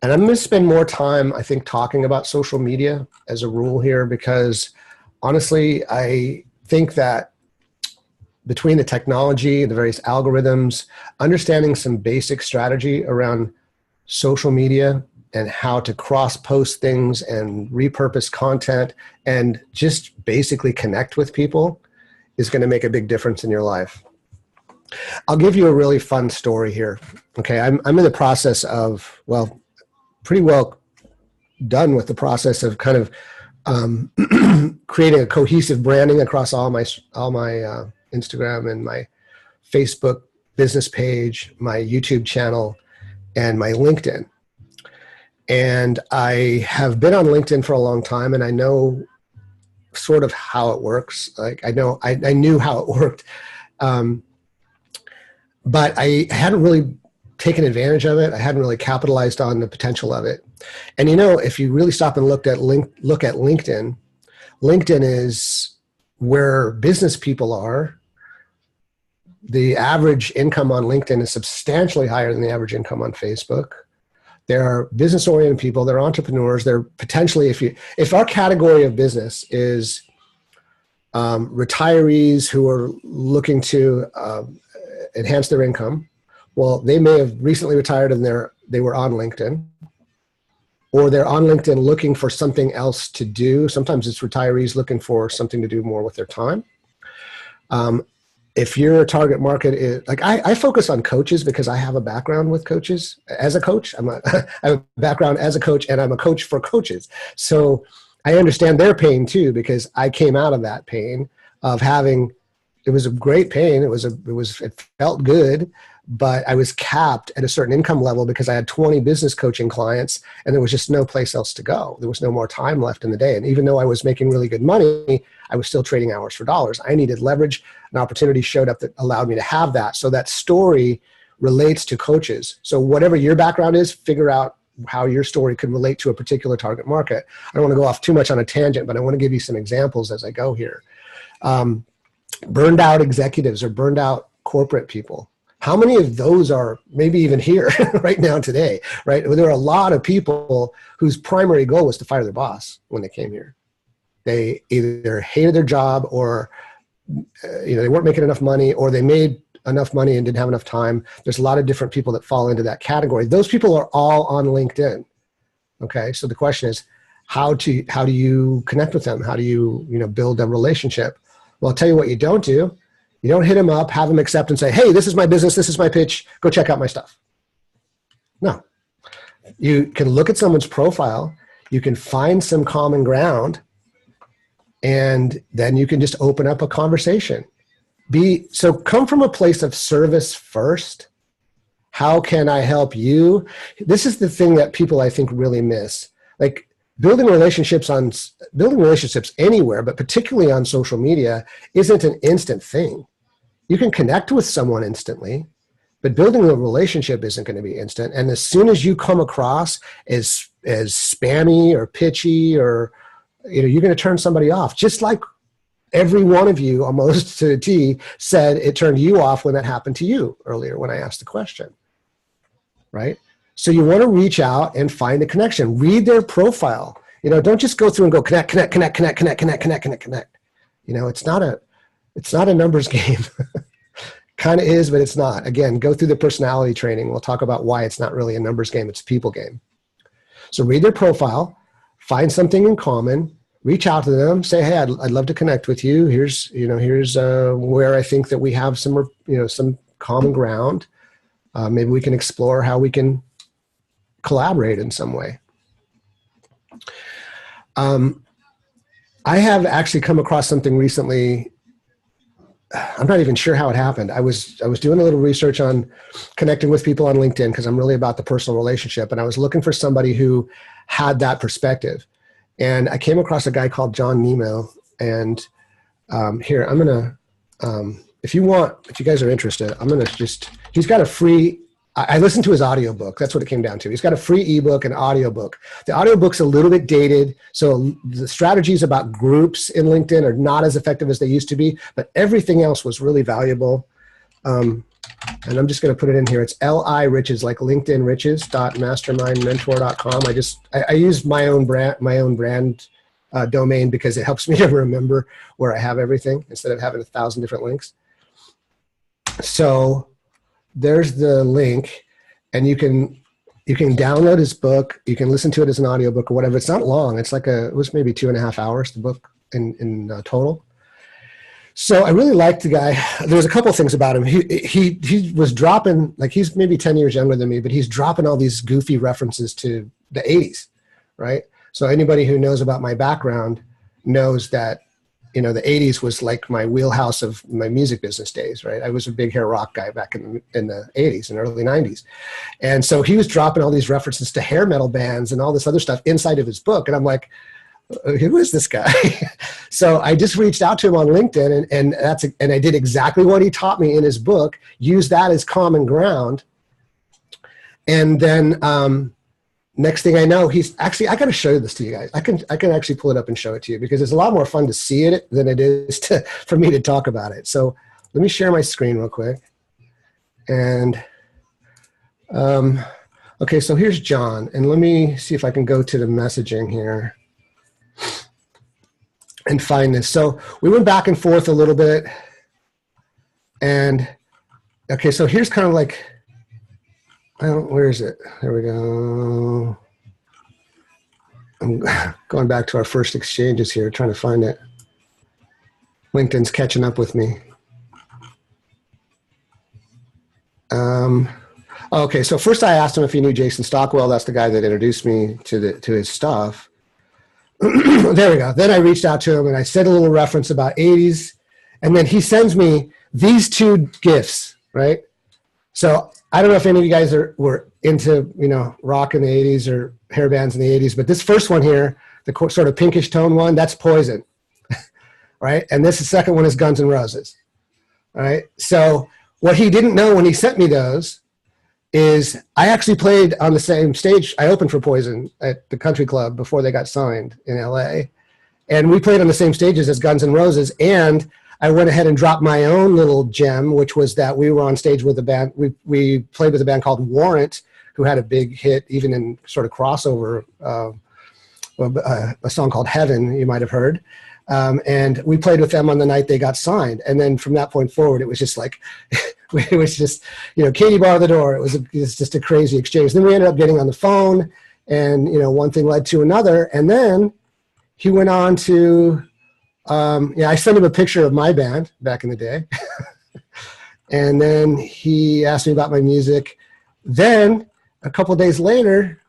And I'm going to spend more time, I think, talking about social media as a rule here, because honestly, I think that between the technology, the various algorithms, understanding some basic strategy around social media and how to cross-post things and repurpose content and just basically connect with people is going to make a big difference in your life. I'll give you a really fun story here. Okay, I'm in the process of, well, pretty well done with the process of kind of creating a cohesive branding across all my Instagram and my Facebook business page, my YouTube channel, and my LinkedIn. And I have been on LinkedIn for a long time, and I know sort of how it works. Like I knew how it worked, but I hadn't really taken advantage of it. I hadn't really capitalized on the potential of it. And if you really stop and look at LinkedIn, LinkedIn is where business people are. The average income on LinkedIn is substantially higher than the average income on Facebook. They're business-oriented people. They're entrepreneurs. They're potentially, if our category of business is retirees who are looking to enhance their income, well, they may have recently retired and they were on LinkedIn, or they're on LinkedIn looking for something else to do. Sometimes it's retirees looking for something to do more with their time. If your target market is, like I focus on coaches because I have a background with coaches. As a coach, I have a background as a coach, and I'm a coach for coaches. So I understand their pain too, because I came out of that pain of having, it was a great pain. It felt good, but I was capped at a certain income level because I had 20 business coaching clients and there was just no place else to go. There was no more time left in the day. And even though I was making really good money, I was still trading hours for dollars. I needed leverage. An opportunity showed up that allowed me to have that. So that story relates to coaches. So whatever your background is, figure out how your story could relate to a particular target market. I don't want to go off too much on a tangent, but I want to give you some examples as I go here. Burned out executives or burned out corporate people. How many of those are maybe even here right now today, right? There are a lot of people whose primary goal was to fire their boss when they came here. They either hated their job or they weren't making enough money, or they made enough money and didn't have enough time. There's a lot of different people that fall into that category. Those people are all on LinkedIn. Okay, so the question is, how do you connect with them? How do you build a relationship? Well, I'll tell you what you don't do. You don't hit them up, have them accept and say, hey, this is my business, this is my pitch, go check out my stuff. No. You can look at someone's profile, you can find some common ground, and then you can just open up a conversation. So come from a place of service first. How can I help you? This is the thing that people, I think, really miss. Like building relationships anywhere, but particularly on social media, isn't an instant thing. You can connect with someone instantly, but building a relationship isn't going to be instant. And as soon as you come across as spammy or pitchy, or you're going to turn somebody off. Just like every one of you, almost to the T, said it turned you off when that happened to you earlier when I asked the question, right? So you want to reach out and find a connection. Read their profile. You know, don't just go through and go connect. You know, it's not a numbers game. Kind of is, but it's not. Again, go through the personality training. We'll talk about why it's not really a numbers game. It's a people game. So read their profile, find something in common, reach out to them, say, hey, I'd love to connect with you. Here's where I think that we have some common ground. Maybe we can explore how we can collaborate in some way. I have actually come across something recently. I'm not even sure how it happened. I was doing a little research on connecting with people on LinkedIn because I'm really about the personal relationship, and I was looking for somebody who had that perspective. And I came across a guy called John Nemo. And here, I'm going to, if you guys are interested, I'm going to he's got a free, I listened to his audiobook. That's what it came down to. He's got a free ebook and audiobook. The audiobook's a little bit dated. So the strategies about groups in LinkedIn are not as effective as they used to be, but everything else was really valuable. And I'm just going to put it in here. It's LI Riches, like LinkedIn riches.mastermindmentor.com. I use my own brand domain because it helps me to remember where I have everything instead of having 1,000 different links. So there's the link, and you can download his book. You can listen to it as an audiobook or whatever. It's not long. It's it was maybe 2.5 hours, the book in total. So I really liked the guy. There's a couple of things about him. He was dropping, like, he's maybe 10 years younger than me, but he's dropping all these goofy references to the 80s, right? So anybody who knows about my background knows that, you know, the 80s was like my wheelhouse of my music business days, right? I was a big hair rock guy back in the 80s and early 90s. And so he was dropping all these references to hair metal bands and all this other stuff inside of his book. And I'm like, who is this guy? So I just reached out to him on LinkedIn, and I did exactly what he taught me in his book, use that as common ground. And then next thing I know, he's actually, I got to show this to you guys. I can actually pull it up and show it to you because it's a lot more fun to see it than it is for me to talk about it. So let me share my screen real quick. And, okay, so here's John, and let me see if I can go to the messaging here and find this. So we went back and forth a little bit, and okay, so here's kind of like, where is it? There we go. I'm going back to our first exchanges here, trying to find it. LinkedIn's catching up with me. Okay, so first I asked him if he knew Jason Stockwell. That's the guy that introduced me to his stuff. There we go. Then I reached out to him and I said a little reference about 80s, and then he sends me these two gifts, right? So I don't know if any of you guys were into, you know, rock in the 80s or hair bands in the 80s, but this first one here, the sort of pinkish tone one, that's Poison, right? And this second one is Guns N' Roses, all right? So what he didn't know when he sent me those is I actually played on the same stage. I opened for Poison at the country club before they got signed in LA. And we played on the same stages as Guns N' Roses. And I went ahead and dropped my own little gem, which was that we were on stage with a band. We played with a band called Warrant, who had a big hit, even in sort of crossover, a song called Heaven, you might have heard. And we played with them on the night they got signed. And then from that point forward, it was just like, it was just, you know, Katie bar the door. It was just a crazy exchange. Then we ended up getting on the phone, and, you know, one thing led to another. And then he went on to, I sent him a picture of my band back in the day. And then he asked me about my music. Then a couple of days later,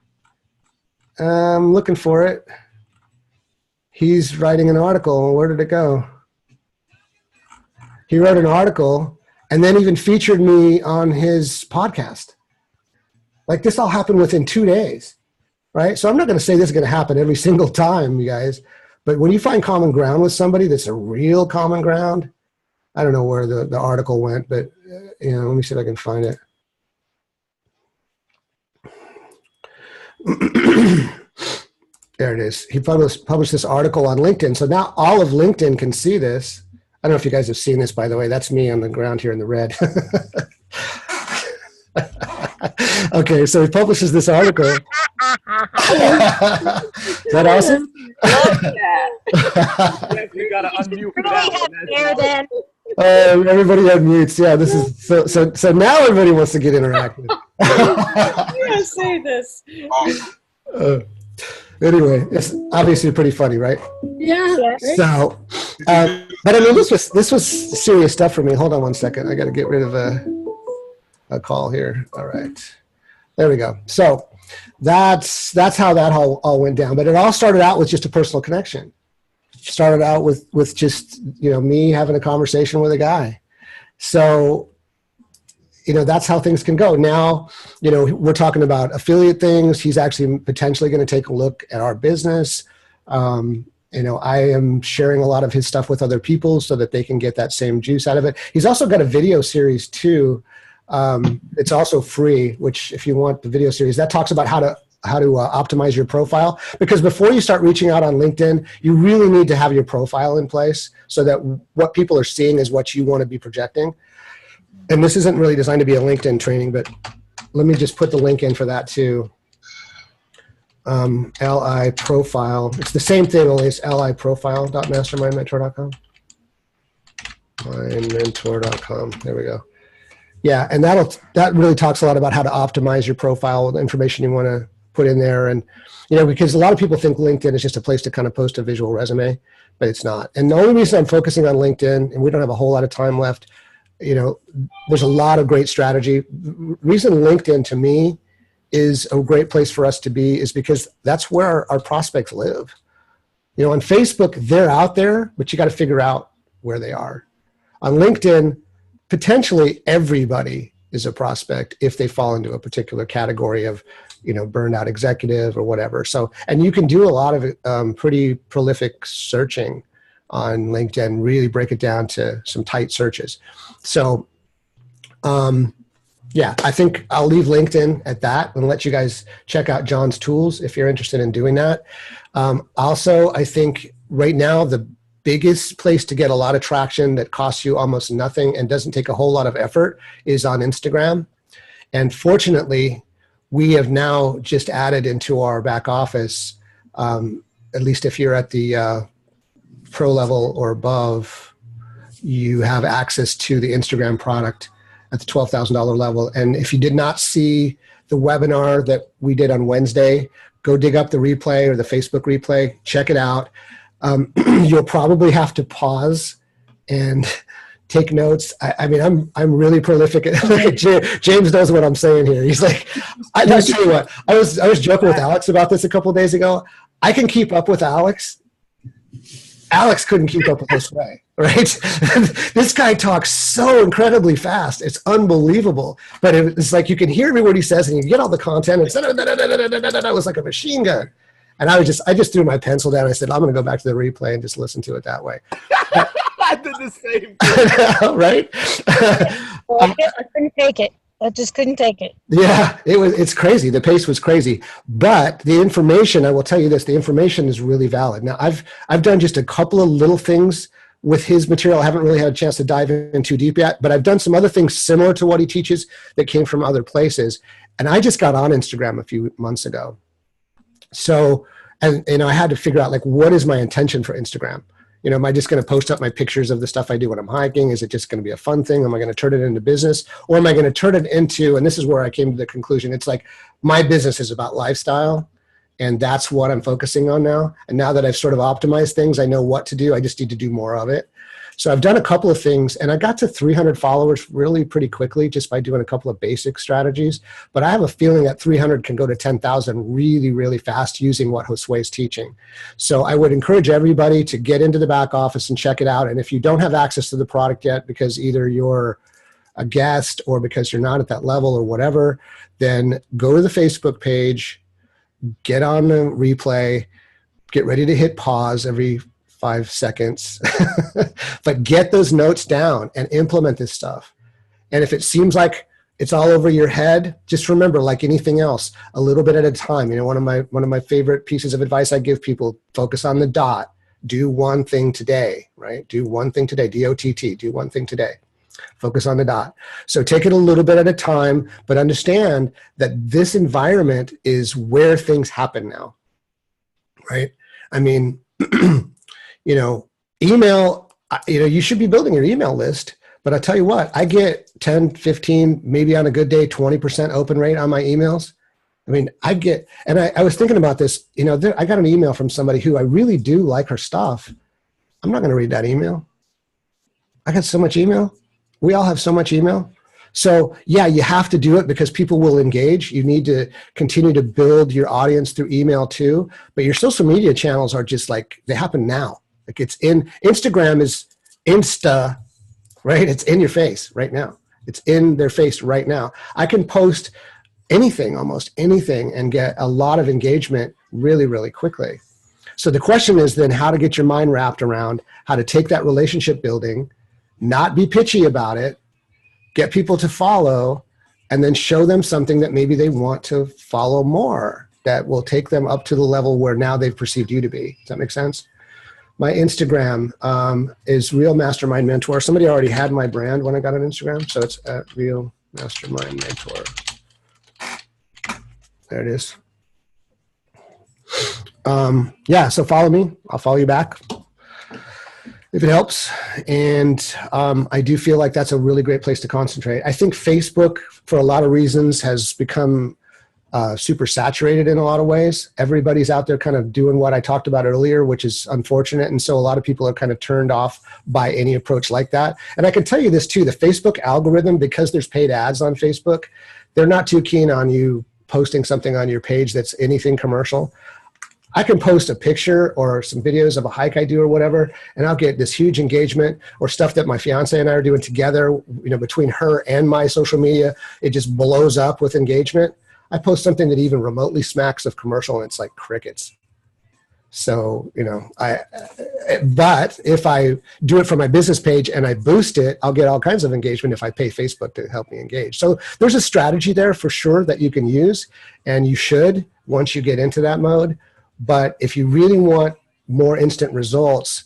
I'm looking for it. He's writing an article. Where did it go? He wrote an article and then even featured me on his podcast. Like, this all happened within 2 days, right? So I'm not going to say this is going to happen every single time, you guys. But when you find common ground with somebody that's a real common ground, I don't know where the article went, but you know, let me see if I can find it. There it is. He published this article on LinkedIn. So now all of LinkedIn can see this. I don't know if you guys have seen this, by the way. That's me on the ground here in the red. Okay, so he publishes this article. Is that awesome? Love that. Yes, you gotta unmute for Really that have hair then. Everybody unmutes. Yeah, this is so now everybody wants to get interactive. I'm gonna say this. Anyway, it's obviously pretty funny, right? Yeah. So, but I mean, this was serious stuff for me. Hold on one second. I got to get rid of a call here. All right, there we go. So that's how that all went down. But it all started out with just a personal connection. Started out with just me having a conversation with a guy. So that's how things can go. Now, we're talking about affiliate things. He's actually potentially going to take a look at our business. I am sharing a lot of his stuff with other people so that they can get that same juice out of it. He's also got a video series too. It's also free, which if you want the video series, that talks about how to optimize your profile. Because before you start reaching out on LinkedIn, you really need to have your profile in place so that what people are seeing is what you want to be projecting. And this isn't really designed to be a LinkedIn training, but let me just put the link in for that too. LI profile. It's the same thing, only it's liprofile.mastermindmentor.com. Mindmentor.com. There we go. Yeah, and that really talks a lot about how to optimize your profile, the information you want to put in there. And, because a lot of people think LinkedIn is just a place to kind of post a visual resume, but it's not. And the only reason I'm focusing on LinkedIn, and we don't have a whole lot of time left, there's a lot of great strategy. Reason LinkedIn to me is a great place for us to be is because that's where our prospects live. On Facebook, they're out there, but you got to figure out where they are. On LinkedIn, potentially everybody is a prospect if they fall into a particular category of, burned out executive or whatever. So, and you can do a lot of pretty prolific searching on LinkedIn, really break it down to some tight searches. So, I think I'll leave LinkedIn at that and let you guys check out John's tools if you're interested in doing that. Also, I think right now the biggest place to get a lot of traction that costs you almost nothing and doesn't take a whole lot of effort is on Instagram. And fortunately, we have now just added into our back office, at least if you're at the pro level or above, you have access to the Instagram product at the $12,000 level. And if you did not see the webinar that we did on Wednesday, go dig up the replay or the Facebook replay, check it out. You'll probably have to pause and take notes. I mean, I'm really prolific. James knows what I'm saying here. He's like, I'll tell you what, I was joking with Alex about this a couple of days ago. I can keep up with Alex. Alex couldn't keep up with this guy, right? This guy talks so incredibly fast. It's unbelievable. But it's like you can hear every word he says and you get all the content. It was like a machine gun. And I just threw my pencil down. I said, I'm going to go back to the replay and just listen to it that way. I did the same thing. Right? I couldn't take it. I just couldn't take it. Yeah, it's crazy. The pace was crazy. But the information, I will tell you this, the information is really valid. Now, I've done just a couple of little things with his material. I haven't really had a chance to dive in too deep yet, but I've done some other things similar to what he teaches that came from other places. And I just got on Instagram a few months ago. So, and I had to figure out what is my intention for Instagram? Am I just going to post up my pictures of the stuff I do when I'm hiking? Is it just going to be a fun thing? Am I going to turn it into business? Or am I going to turn it into, and this is where I came to the conclusion, it's like my business is about lifestyle, and that's what I'm focusing on now. And now that I've sort of optimized things, I know what to do. I just need to do more of it. So I've done a couple of things, and I got to 300 followers really pretty quickly just by doing a couple of basic strategies. But I have a feeling that 300 can go to 10,000 really, really fast using what Josue is teaching. So I would encourage everybody to get into the back office and check it out. And if you don't have access to the product yet because either you're a guest or because you're not at that level or whatever, then go to the Facebook page, get on the replay, get ready to hit pause every 5 seconds, but get those notes down and implement this stuff. And if it seems like it's all over your head, just remember, like anything else, a little bit at a time. One of my favorite pieces of advice I give people: focus on the dot. Do one thing today, right? Do one thing today. DOTT. Do one thing today. Focus on the dot. So take it a little bit at a time, but understand that this environment is where things happen now, right? I mean, email, you should be building your email list, but I'll tell you what, I get 10, 15, maybe on a good day, 20% open rate on my emails. I mean, I was thinking about this, I got an email from somebody who I really do like her stuff. I'm not going to read that email. I got so much email. We all have so much email. So yeah, you have to do it because people will engage. You need to continue to build your audience through email too, but your social media channels are just like, they happen now. Like Instagram is Insta, right? It's in your face right now. It's in their face right now. I can post anything, almost anything, and get a lot of engagement really, really quickly. So the question is then how to get your mind wrapped around how to take that relationship building, not be pitchy about it, get people to follow, and then show them something that maybe they want to follow more, that will take them up to the level where now they've perceived you to be. Does that make sense? My Instagram is Real Mastermind Mentor. Somebody already had my brand when I got on Instagram, so it's at Real Mastermind Mentor. There it is. Yeah, so follow me. I'll follow you back if it helps. And I do feel like that's a really great place to concentrate. I think Facebook, for a lot of reasons, has become super saturated in a lot of ways. Everybody's out there kind of doing what I talked about earlier, which is unfortunate. And so a lot of people are kind of turned off by any approach like that. And I can tell you this too, the Facebook algorithm, because there's paid ads on Facebook, they're not too keen on you posting something on your page that's anything commercial. I can post a picture or some videos of a hike I do or whatever, and I'll get this huge engagement, or stuff that my fiance and I are doing together, between her and my social media, it just blows up with engagement. I post something that even remotely smacks of commercial and it's like crickets. So, but if I do it for my business page and I boost it, I'll get all kinds of engagement if I pay Facebook to help me engage. So there's a strategy there for sure that you can use, and you should once you get into that mode. But if you really want more instant results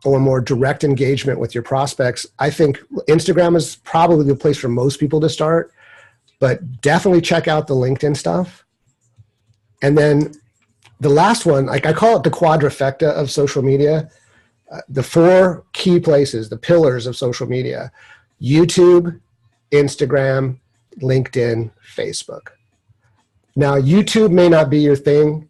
or more direct engagement with your prospects, I think Instagram is probably the place for most people to start, but definitely check out the LinkedIn stuff. And then the last one, like I call it the quadrifecta of social media, the 4 key places, the pillars of social media: YouTube, Instagram, LinkedIn, Facebook. Now, YouTube may not be your thing.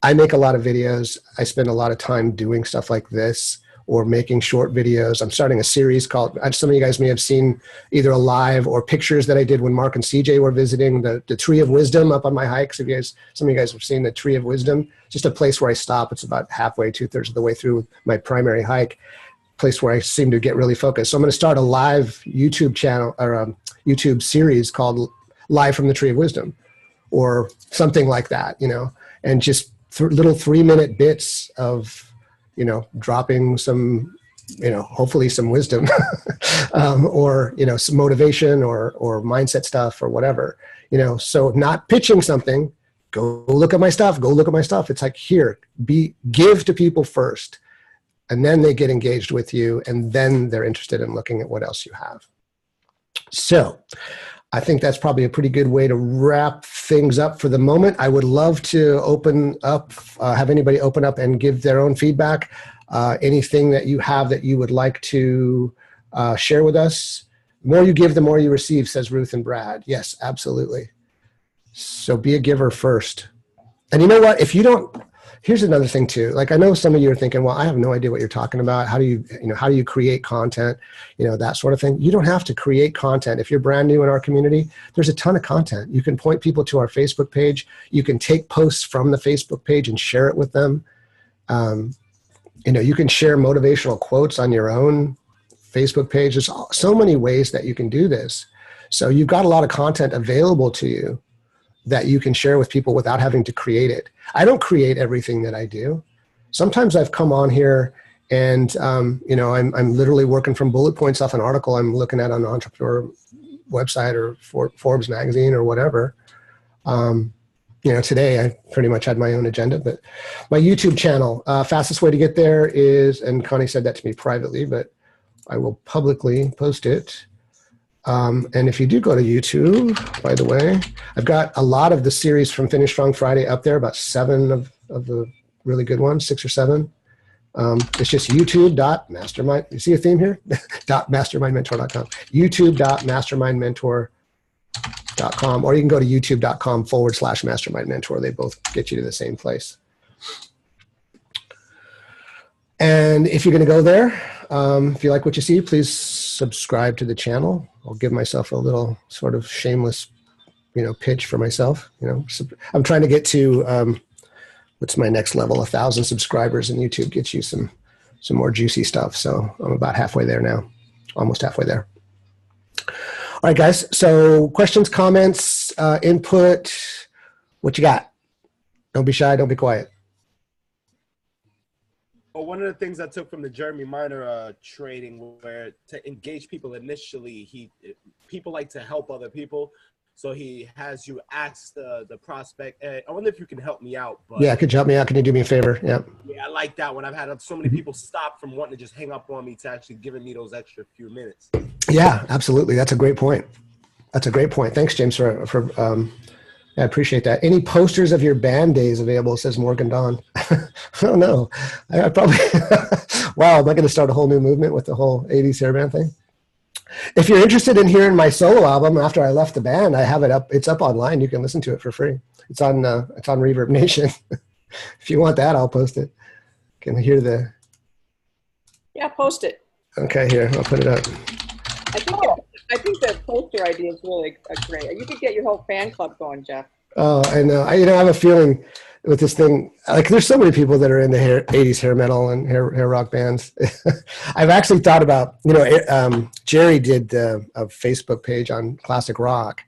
I make a lot of videos. I spend a lot of time doing stuff like this or making short videos. I'm starting a series called, some of you guys may have seen either a live or pictures that I did when Mark and CJ were visiting the Tree of Wisdom up on my hikes. Some of you guys have seen the Tree of Wisdom, just a place where I stop. It's about halfway, 2/3 of the way through my primary hike, place where I seem to get really focused. So I'm going to start a live YouTube channel or a YouTube series called Live from the Tree of Wisdom or something like that, and just little 3-minute bits of, dropping some, hopefully some wisdom or, some motivation or mindset stuff or whatever, so not pitching something, go look at my stuff, It's like, here, give to people first, and then they get engaged with you, and then they're interested in looking at what else you have. So I think that's probably a pretty good way to wrap things up for the moment. I would love to open up, have anybody open up and give their own feedback. Anything that you have that you would like to share with us. The more you give, the more you receive, says Ruth and Brad. Yes, absolutely. So be a giver first. And you know what? If you don't, here's another thing too. Like, I know some of you are thinking, well, I have no idea what you're talking about. How do you create content? That sort of thing. You don't have to create content. If you're brand new in our community, there's a ton of content. You can point people to our Facebook page. You can take posts from the Facebook page and share it with them. You can share motivational quotes on your own Facebook page. There's so many ways that you can do this. So you've got a lot of content available to you that you can share with people without having to create it. I don't create everything that I do. Sometimes I've come on here and, I'm literally working from bullet points off an article I'm looking at on an entrepreneur website or Forbes magazine or whatever. Today I pretty much had my own agenda, but my YouTube channel, fastest way to get there is, and Connie said that to me privately, but I will publicly post it. And if you do go to YouTube, by the way, I've got a lot of the series from Finish Strong Friday up there, about 7 of the really good ones, 6 or 7. It's just youtube.mastermind. You see a theme here? .mastermindmentor.com. youtube.mastermindmentor.com. Or you can go to youtube.com/mastermindmentor. They both get you to the same place. And if you're going to go there, if you like what you see, please subscribe to the channel. I'll give myself a little sort of shameless, pitch for myself. I'm trying to get to, what's my next level? 1,000 subscribers, and YouTube gets you some more juicy stuff. So I'm about halfway there now, almost halfway there. All right, guys. So questions, comments, input, what you got? Don't be shy. Don't be quiet. Well, one of the things I took from the Jeremy Miner training, where to engage people initially, people like to help other people. So he has you ask the prospect, I wonder if you can help me out. But yeah, could you help me out? Can you do me a favor? Yeah. Yeah, I like that one. I've had so many people stop from wanting to just hang up on me to actually giving me those extra few minutes. Yeah, absolutely. That's a great point. Thanks, James, for I appreciate that. Any posters of your band days available, says Morgan Dawn. I don't know. I probably, wow, am I going to start a whole new movement with the whole 80s hair band thing? If you're interested in hearing my solo album after I left the band, I have it up. It's up online. You can listen to it for free. It's on Reverb Nation. If you want that, I'll post it. Can I hear the? Yeah, post it. Okay, here, I'll put it up. I think the poster idea is really great. You could get your whole fan club going, Jeff. Oh, I know. I have a feeling with this thing, like there's so many people that are in the 80s hair metal and hair rock bands. I've actually thought about, Jerry did a Facebook page on classic rock,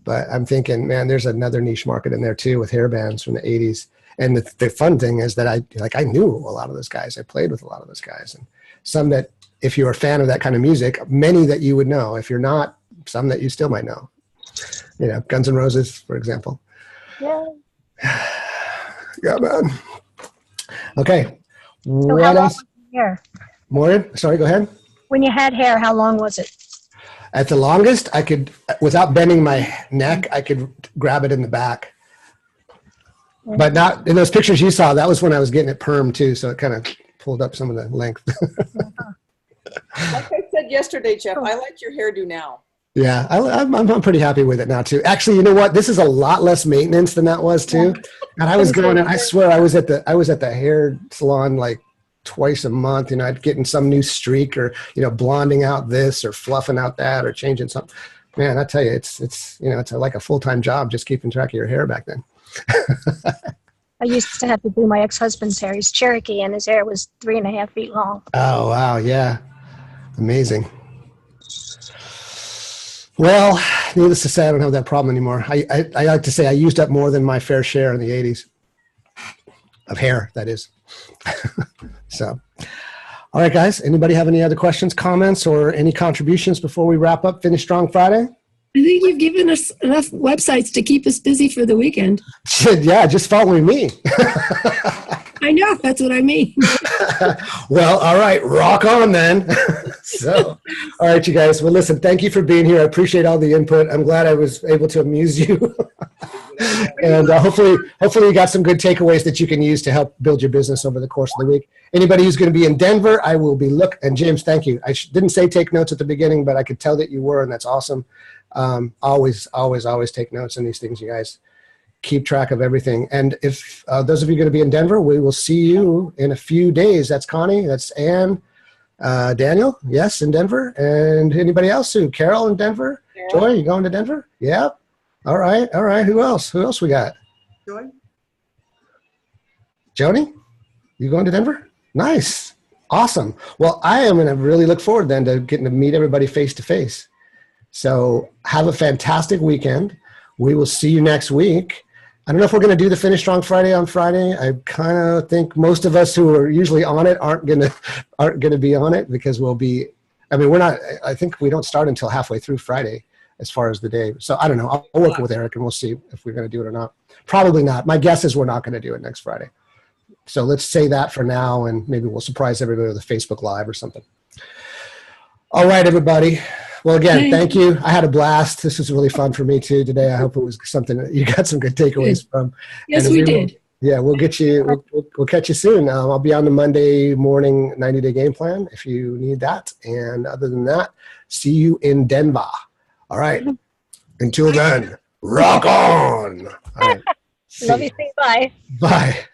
but I'm thinking, man, there's another niche market in there too with hair bands from the 80s. And the fun thing is that I knew a lot of those guys. I played with a lot of those guys, and some that, if you're a fan of that kind of music, many that you would know. If you're not, some that you still might know. Guns N' Roses, for example. Yeah. Yeah, man. Okay. So what how long else? was your hair? Maureen, sorry, go ahead. When you had hair, how long was it? At the longest, I could, without bending my neck, I could grab it in the back. But not in those pictures you saw. That was when I was getting it perm too, so it kind of pulled up some of the length. Like I said yesterday, Jeff, I like your hairdo now. Yeah, I'm pretty happy with it now too. Actually, you know what? This is a lot less maintenance than that was too. And I was going, and I swear I was at the hair salon like twice a month. I'd getting some new streak, or blonding out this, or fluffing out that, or changing something. Man, I tell you, it's like a full-time job just keeping track of your hair back then. I used to have to do my ex-husband's hair. He's Cherokee, and his hair was 3.5 feet long. Oh wow, yeah, amazing. Well, needless to say, I don't have that problem anymore. I like to say I used up more than my fair share in the 80s of hair, that is. So, all right, guys, anybody have any other questions, comments, or any contributions before we wrap up Finish Strong Friday? I think you've given us enough websites to keep us busy for the weekend. Yeah, just following me. I know, that's what I mean. Well, all right, rock on then. So, all right, you guys. Well, listen, thank you for being here. I appreciate all the input. I'm glad I was able to amuse you. And hopefully you got some good takeaways that you can use to help build your business over the course of the week. Anybody who's going to be in Denver, I will be and James, thank you. I didn't say take notes at the beginning, but I could tell that you were, and that's awesome. Always take notes on these things, you guys. Keep track of everything. And if those of you are going to be in Denver, we will see you in a few days. That's Connie, that's Ann, Daniel, yes, in Denver. And anybody else? Carol in Denver? Yeah. Joy, you going to Denver? Yeah. All right. Who else we got? Joy. Joni, you going to Denver? Nice. Awesome. Well, I am going to really look forward then to getting to meet everybody face to face. So have a fantastic weekend. We will see you next week. I don't know if we're going to do the Finish Strong Friday on Friday. I kind of think most of us who are usually on it aren't going to be on it, because we'll be, we're not, I think we don't start until halfway through Friday as far as the day. So I don't know. I'll work with Eric and we'll see if we're going to do it or not. Probably not. My guess is we're not going to do it next Friday. So let's say that for now, and maybe we'll surprise everybody with a Facebook Live or something. All right, everybody. Well, again, Thank thank you. I had a blast. This was really fun for me too today. I hope it was something that you got some good takeaways from. Yes, And we did. Yeah, we'll get you. We'll catch you soon. I'll be on the Monday morning 90-day game plan if you need that. And other than that, see you in Denver. All right. Until then, rock on. All right. Love you. Bye. Bye.